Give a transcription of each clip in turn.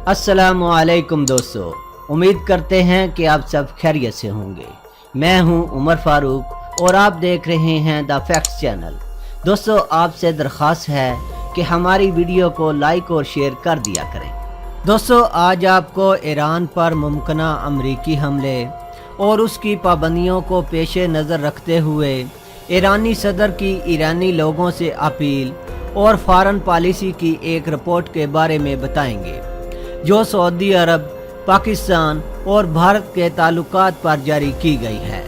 अस्सलामुअलैकुम दोस्तों, उम्मीद करते हैं कि आप सब खैरियत से होंगे। मैं हूं उमर फारूक और आप देख रहे हैं द फैक्ट्स चैनल। दोस्तों, आपसे दरख्वास्त है कि हमारी वीडियो को लाइक और शेयर कर दिया करें। दोस्तों, आज आपको ईरान पर मुमकिना अमरीकी हमले और उसकी पाबंदियों को पेश नज़र रखते हुए ईरानी सदर की ईरानी लोगों से अपील और फॉरेन पॉलिसी की एक रिपोर्ट के बारे में बताएंगे जो सऊदी अरब, पाकिस्तान और भारत के ताल्लुकात पर जारी की गई है।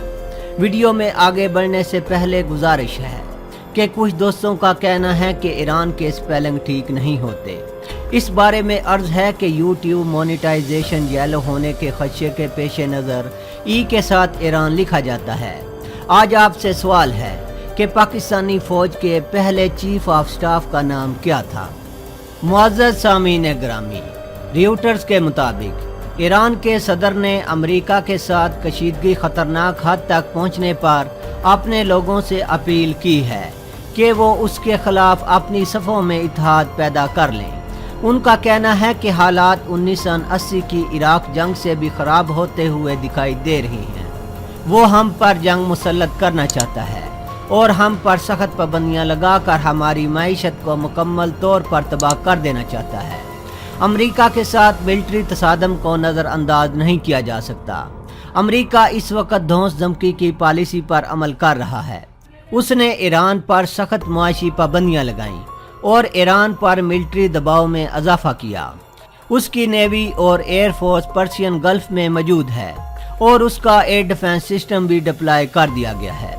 वीडियो में आगे बढ़ने से पहले गुजारिश है कि कुछ दोस्तों का कहना है कि ईरान के स्पेलिंग ठीक नहीं होते। इस बारे में अर्ज़ है कि यूट्यूब मोनेटाइजेशन येलो होने के खदशे के पेश नज़र ई के साथ ईरान लिखा जाता है। आज आपसे सवाल है कि पाकिस्तानी फ़ौज के पहले चीफ ऑफ स्टाफ का नाम क्या था? मुअज़्ज़ज़ सामीन ग्रामी, रियूटर्स के मुताबिक ईरान के सदर ने अमेरिका के साथ कशीदगी खतरनाक हद तक पहुंचने पर अपने लोगों से अपील की है कि वो उसके खिलाफ अपनी सफ़ों में इत्तेहाद पैदा कर लें। उनका कहना है कि हालात 1980 की इराक जंग से भी ख़राब होते हुए दिखाई दे रही हैं। वो हम पर जंग मुसल्लत करना चाहता है और हम पर सख्त पाबंदियाँ लगाकर हमारी मईशत को मुकम्मल तौर पर तबाह कर देना चाहता है। अमेरिका के साथ मिलिट्री तसादम को नज़रअंदाज नहीं किया जा सकता। अमेरिका इस वक्त धौंस धमकी की पॉलिसी पर अमल कर रहा है। उसने ईरान पर सख्त मुआशी पाबंदियाँ लगाईं और ईरान पर मिलिट्री दबाव में इजाफा किया। उसकी नेवी और एयर फोर्स पर्शियन गल्फ में मौजूद है और उसका एयर डिफेंस सिस्टम भी डिप्लॉय कर दिया गया है।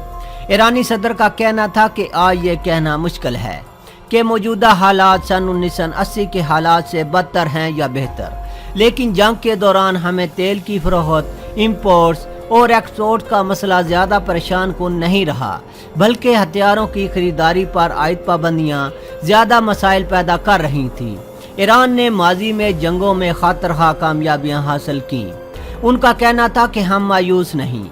ईरानी सदर का कहना था कि आज ये कहना मुश्किल है कि मौजूदा हालात सन 1980 के हालात से बदतर हैं या बेहतर, लेकिन जंग के दौरान हमें तेल की फरोख्त, इंपोर्ट्स और एक्सपोर्ट का मसला ज़्यादा परेशान कुन नहीं रहा, बल्कि हथियारों की खरीदारी पर आयद पाबंदियाँ ज़्यादा मसाइल पैदा कर रही थीं। ईरान ने माजी में जंगों में खातरखा कामयाबियाँ हासिल की। उनका कहना था कि हम मायूस नहीं,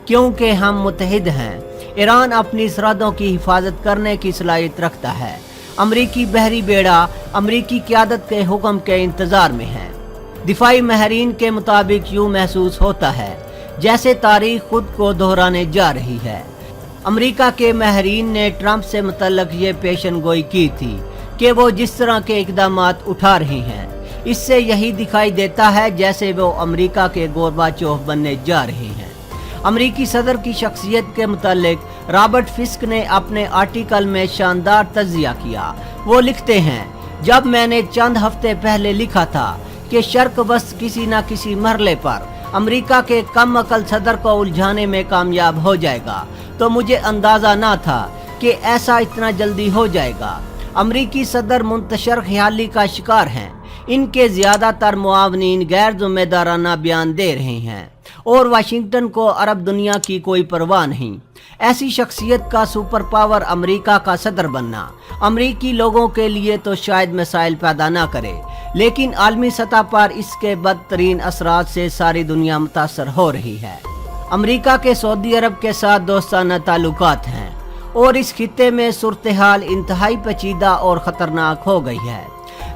क्योंकि हम मुत्तहिद हैं। ईरान अपनी सरहदों की हिफाजत करने की सलाहियत रखता है। अमरीकी बहरी बेड़ा अमरीकी क़यादत के हुक्म के इंतज़ार में है। दिफाई माहिरीन के मुताबिक यूँ महसूस होता है जैसे तारीख खुद को दोहराने जा रही है। अमरीका के माहिरीन ने ट्रंप से मुतल्लक ये पेशन गोई की थी कि वो जिस तरह के इक़दामात उठा रहे हैं, इससे यही दिखाई देता है जैसे वो अमरीका के गोरबाचोफ बनने जा रहे हैं। अमरीकी सदर की शख्सियत के मुतालिक रॉबर्ट फिस्क ने अपने आर्टिकल में शानदार तज्जिया किया। वो लिखते हैं, जब मैंने चंद हफ्ते पहले लिखा था कि शर्क बस किसी न किसी मरहले पर अमरीका के कम अकल सदर को उलझाने में कामयाब हो जाएगा, तो मुझे अंदाज़ा ना था कि ऐसा इतना जल्दी हो जाएगा। अमरीकी सदर मुंतशर ख्याली का शिकार हैं। इनके ज़्यादातर मुआवनीन गैर जिम्मेदाराना बयान दे रहे हैं और वाशिंगटन को अरब दुनिया की कोई परवाह नहीं। ऐसी शख्सियत का सुपर पावर अमेरिका का सदर बनना अमरीकी लोगों के लिए तो शायद मसाइल पैदा ना करे, लेकिन आलमी सतह पर इसके बदतरीन असरात से सारी दुनिया मुतासर हो रही है। अमेरिका के सऊदी अरब के साथ दोस्ताना ताल्लुकात हैं और इस खित्ते में सूरत हाल इंतहाई पेचीदा और ख़तरनाक हो गई है।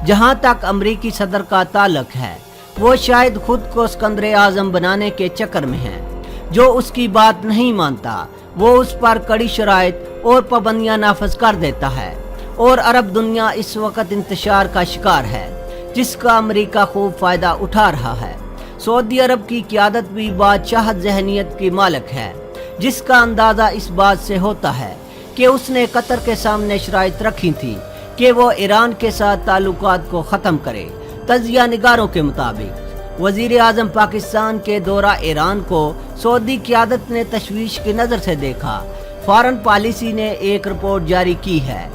जहाँ तक अमरीकी सदर का ताल्लुक है, वो शायद खुद को सिकंदर आज़म बनाने के चक्कर में है। जो उसकी बात नहीं मानता वो उस पर कड़ी शराइत और पाबंदियाँ नाफज कर देता है और अरब दुनिया इस वक्त इंतशार का शिकार है, जिसका अमेरिका खूब फ़ायदा उठा रहा है। सऊदी अरब की क़यादत भी बादशाहत जहनीत की मालिक है, जिसका अंदाज़ा इस बात से होता है कि उसने कतर के सामने शराइत रखी थी कि वो ईरान के साथ ताल्लुकात को ख़त्म करे। तजिया निगारों के मुताबिक वज़ीर आज़म पाकिस्तान के दौरा ईरान को सऊदी क़यादत ने तशवीश की नज़र से देखा। फॉरेन पॉलिसी ने एक रिपोर्ट जारी की है।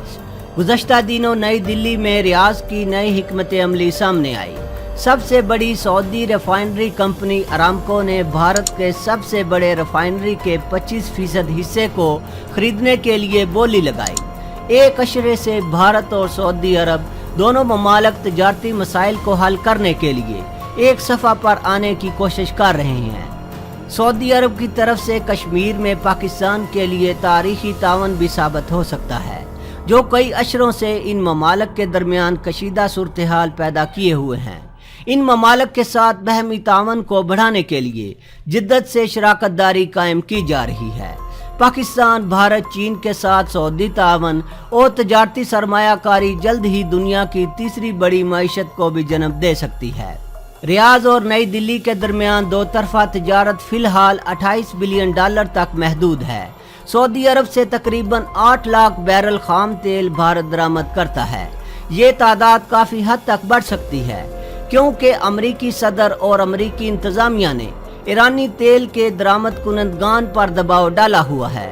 गुज़श्ता दिनों नई दिल्ली में रियाज की नई हिकमत अमली सामने आई। सबसे बड़ी सऊदी रिफाइनरी कंपनी अरामको ने भारत के सबसे बड़े रिफाइनरी के 25% हिस्से को खरीदने के लिए बोली लगाई। एक अशरे से भारत और सऊदी अरब दोनों ममालिक तजारती मसाइल को हल करने के लिए एक सफ़ा पर आने की कोशिश कर रहे हैं। सऊदी अरब की तरफ से कश्मीर में पाकिस्तान के लिए तारीखी तावन भी साबित हो सकता है, जो कई अशरों से इन ममालिक के दरमियान कशीदा सूरत हाल पैदा किए हुए हैं। इन ममालिक के साथ बहमी तावन को बढ़ाने के लिए जिद्दत से शराकत दारी कायम की जा रही है। पाकिस्तान, भारत, चीन के साथ सऊदी तावन और तजारती सरमायाकारी जल्द ही दुनिया की तीसरी बड़ी मईशत को भी जन्म दे सकती है। रियाद और नई दिल्ली के दरमियान दो तरफा तजारत फिलहाल $28 बिलियन तक महदूद है। सऊदी अरब से तकरीबन 8 लाख बैरल खाम तेल भारत दरामद करता है। ये तादाद काफ़ी हद तक बढ़ सकती है क्योंकि अमरीकी सदर और अमरीकी इंतज़ामिया ने ईरानी तेल के दरामद कुनंदगान पर दबाव डाला हुआ है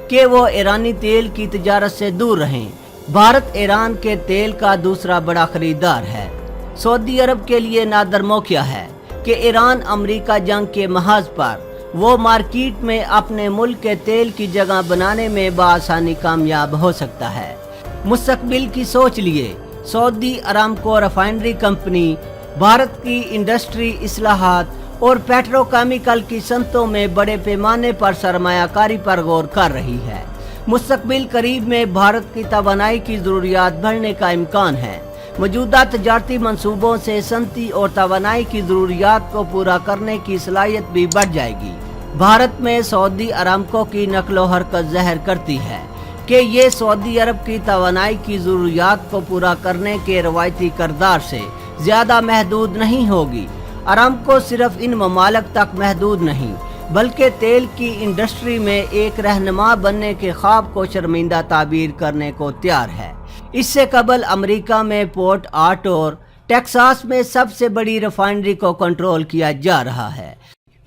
कि वो ईरानी तेल की तजारत से दूर रहें। भारत ईरान के तेल का दूसरा बड़ा खरीदार है। सऊदी अरब के लिए नादर मौका है कि ईरान अमरीका जंग के महाज पर वो मार्केट में अपने मुल्क के तेल की जगह बनाने में बआसानी कामयाब हो सकता है। मुस्तकबिल की सोच लिए Saudi Aramco refinery company Bharat की इंडस्ट्री इस्लाहात और पेट्रोकेमिकल की सनतों में बड़े पैमाने पर सरमायाकारी पर गौर कर रही है। मुस्तकबिल करीब में भारत की तवानाई की ज़रूरियात बढ़ने का इम्कान है। मौजूदा तजारती मंसूबों से सनती और तवानाई की ज़रूरियात को पूरा करने की सलाहियत भी बढ़ जाएगी। भारत में सऊदी अरामको की नकलो हरकत ज़ाहिर करती है कि ये सऊदी अरब की तवानाई की ज़रूरियात को पूरा करने के रवायती किरदार से ज़्यादा महदूद नहीं होगी। अरामको सिर्फ इन ममालिक तक महदूद नहीं बल्कि तेल की इंडस्ट्री में एक रहनुमा बनने के ख्वाब को शर्मिंदा ताबीर करने को तैयार है। इससे कबल अमेरिका में पोर्ट आर्ट और टेक्सास में सबसे बड़ी रिफाइनरी को कंट्रोल किया जा रहा है।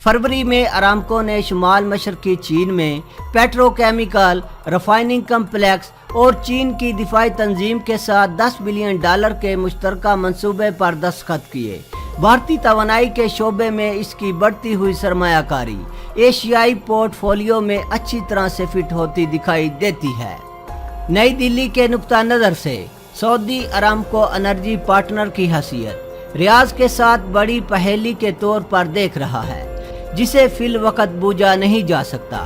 फरवरी में अरामको ने शुमाल मशरकी चीन में पेट्रोकेमिकल रिफाइनिंग कम्प्लेक्स और चीन की दिफाई तंजीम के साथ $10 बिलियन के मुश्तरका मंसूबे पर दस्तखत किए। भारतीय तवानाई के शोबे में इसकी बढ़ती हुई सरमायाकारी एशियाई पोर्टफोलियो में अच्छी तरह से फिट होती दिखाई देती है। नई दिल्ली के नुक्ता नज़र से सऊदी अरामको एनर्जी पार्टनर की हैसियत रियाद के साथ बड़ी पहेली के तौर पर देख रहा है जिसे फिल वक्त बूझा नहीं जा सकता।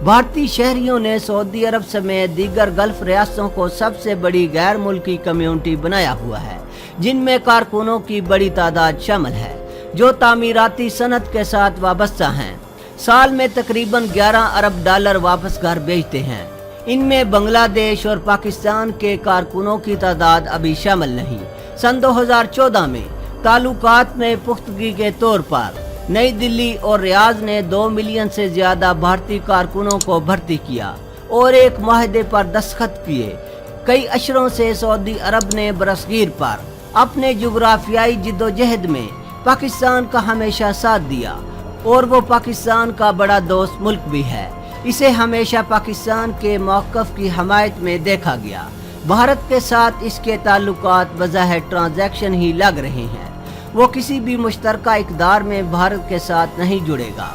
भारतीय शहरियों ने सऊदी अरब समेत दीगर गल्फ रियासतों को सबसे बड़ी गैर मुल्की कम्युनिटी बनाया हुआ है जिनमें कारकुनों की बड़ी तादाद शामिल है जो तामीराती सनत के साथ वाबस्ता हैं। साल में तकरीबन $11 अरब वापस घर भेजते हैं। इनमें बांग्लादेश और पाकिस्तान के कारकुनों की तादाद अभी शामिल नहीं। सन 2014 में ताल्लुकात में पुख्तगी के तौर पर नई दिल्ली और रियाद ने 2 मिलियन से ज्यादा भारतीय कारकुनों को भर्ती किया और एक माहदे पर दस्तखत किए। कई अशरों से सऊदी अरब ने बरसगीर पर अपने जुग्राफियाई जिद्दोजहद में पाकिस्तान का हमेशा साथ दिया और वो पाकिस्तान का बड़ा दोस्त मुल्क भी है। इसे हमेशा पाकिस्तान के मौक़िफ़ की हमायत में देखा गया। भारत के साथ इसके ताल्लुकात बज़ाहिर ट्रांजैक्शन ही लग रहे हैं। वो किसी भी मुश्तरका इक़दार में भारत के साथ नहीं जुड़ेगा।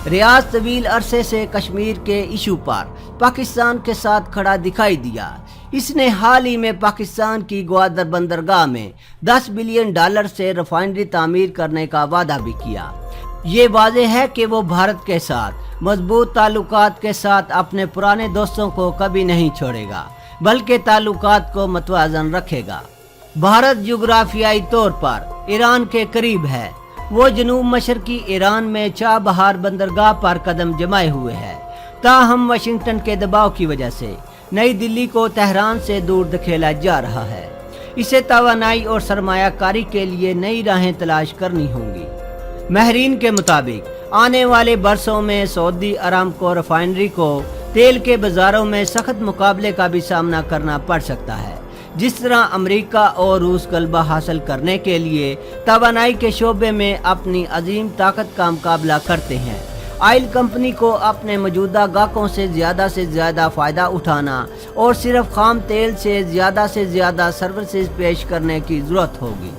रियाद तवील अरसे से कश्मीर के इशू पर पाकिस्तान के साथ खड़ा दिखाई दिया। इसने हाल ही में पाकिस्तान की ग्वादर बंदरगाह में $10 बिलियन से रिफाइनरी तामीर करने का वादा भी किया। ये वाज़ेह है कि वो भारत के साथ मजबूत ताल्लुकात के साथ अपने पुराने दोस्तों को कभी नहीं छोड़ेगा बल्कि ताल्लुकात को मतवाज़न रखेगा। भारत जुग्राफियाई तौर पर ईरान के करीब है। वो जनूब मशरकी ईरान में चाबहार बंदरगाह पर कदम जमाए हुए है। ताहम वाशिंगटन के दबाव की वजह से नई दिल्ली को तेहरान से दूर धकेला जा रहा है। इसे तवानाई और सरमायाकारी के लिए नई राहें तलाश करनी होंगी। माहिरीन के मुताबिक आने वाले बरसों में सऊदी अरामको रिफाइनरी को तेल के बाजारों में सख्त मुकाबले का भी सामना करना पड़ सकता है। जिस तरह अमेरिका और रूस गलबा हासिल करने के लिए तवानाई के शोबे में अपनी अजीम ताकत का मुकाबला करते हैं। ऑयल कंपनी को अपने मौजूदा गाहकों से ज़्यादा फ़ायदा उठाना और सिर्फ खाम तेल से ज़्यादा सर्विसेज पेश करने की ज़रूरत होगी।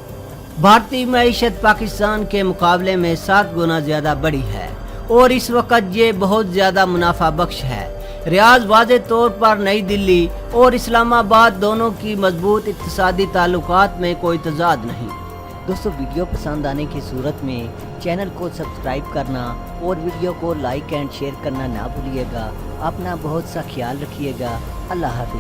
भारतीय मईशत पाकिस्तान के मुकाबले में 7 गुना ज़्यादा बड़ी है और इस वक्त ये बहुत ज़्यादा मुनाफा बख्श है। रियाद वाज़े तौर पर नई दिल्ली और इस्लामाबाद दोनों की मजबूत इक़्तिसादी ताल्लुकात में कोई तज़ाद नहीं। दोस्तों, वीडियो पसंद आने की सूरत में चैनल को सब्सक्राइब करना और वीडियो को लाइक एंड शेयर करना ना भूलिएगा। अपना बहुत सा ख्याल रखिएगा। अल्लाह हाफिज़।